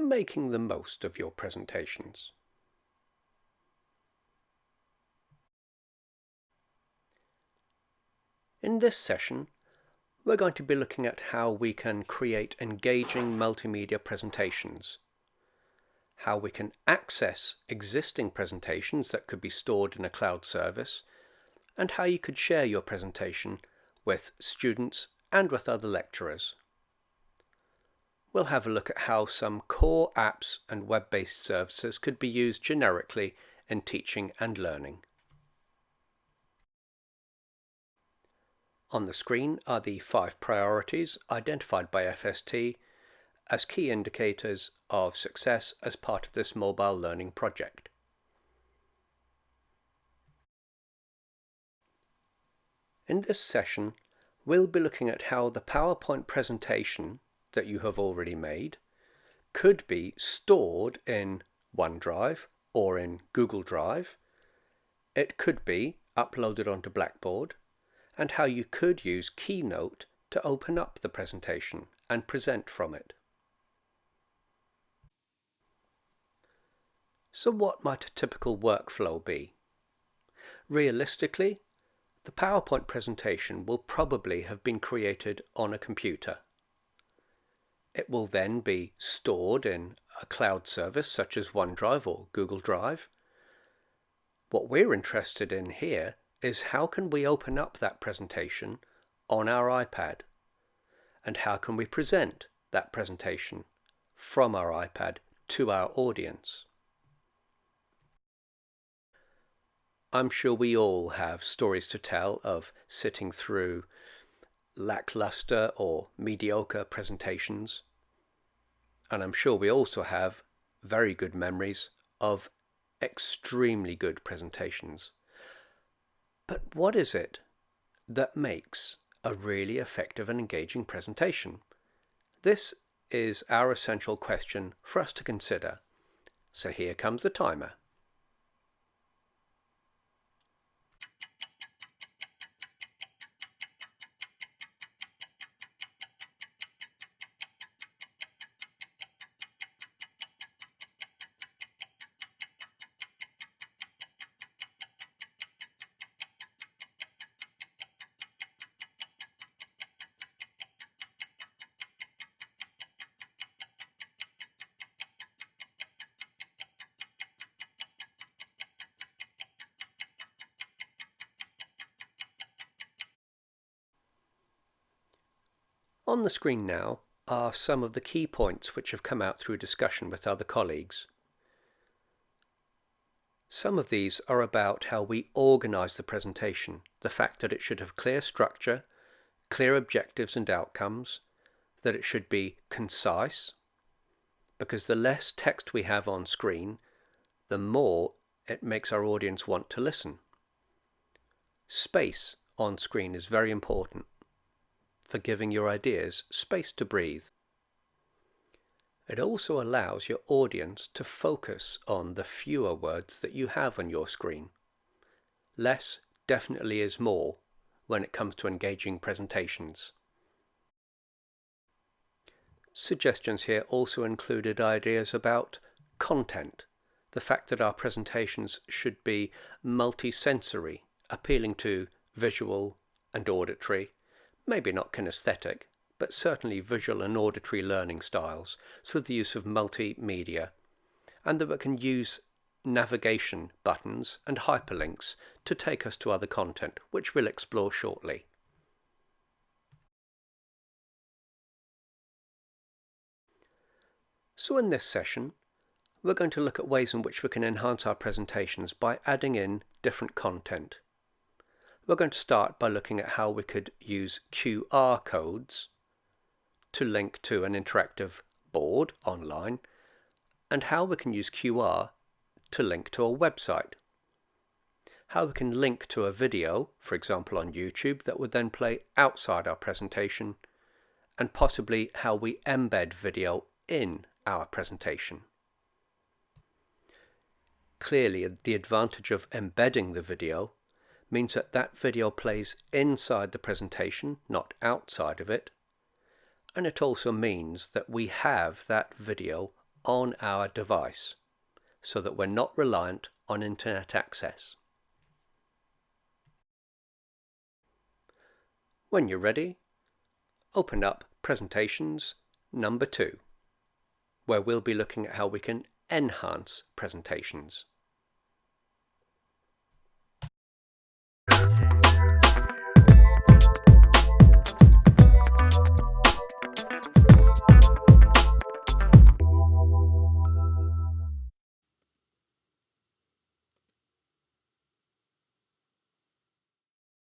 making the most of your presentations. In this session, we're going to be looking at how we can create engaging multimedia presentations, how we can access existing presentations that could be stored in a cloud service, and how you could share your presentation with students and with other lecturers. We'll have a look at how some core apps and web-based services could be used generically in teaching and learning. On the screen are the 5 priorities identified by FST as key indicators of success as part of this mobile learning project. In this session, we'll be looking at how the PowerPoint presentation that you have already made could be stored in OneDrive or in Google Drive. It could be uploaded onto Blackboard, and how you could use Keynote to open up the presentation and present from it. So what might a typical workflow be? Realistically, the PowerPoint presentation will probably have been created on a computer. It will then be stored in a cloud service such as OneDrive or Google Drive. What we're interested in here is how can we open up that presentation on our iPad, and how can we present that presentation from our iPad to our audience. I'm sure we all have stories to tell of sitting through lackluster or mediocre presentations, and I'm sure we also have very good memories of extremely good presentations. But what is it that makes a really effective and engaging presentation? This is our essential question for us to consider. So here comes the timer. On the screen now are some of the key points which have come out through discussion with other colleagues. Some of these are about how we organize the presentation, the fact that it should have clear structure, clear objectives and outcomes, that it should be concise, because the less text we have on screen, the more it makes our audience want to listen. Space on screen is very important for giving your ideas space to breathe. It also allows your audience to focus on the fewer words that you have on your screen. Less definitely is more when it comes to engaging presentations. Suggestions here also included ideas about content, the fact that our presentations should be multi-sensory, appealing to visual and auditory, maybe not kinesthetic, but certainly visual and auditory learning styles through the use of multimedia, and that we can use navigation buttons and hyperlinks to take us to other content, which we'll explore shortly. So in this session, we're going to look at ways in which we can enhance our presentations by adding in different content. We're going to start by looking at how we could use QR codes to link to an interactive board online, and how we can use QR to link to a website. How we can link to a video, for example on YouTube, that would then play outside our presentation, and possibly how we embed video in our presentation. Clearly, the advantage of embedding the video means that that video plays inside the presentation, not outside of it, and it also means that we have that video on our device so that we're not reliant on internet access. When you're ready, open up Presentations number 2, where we'll be looking at how we can enhance presentations.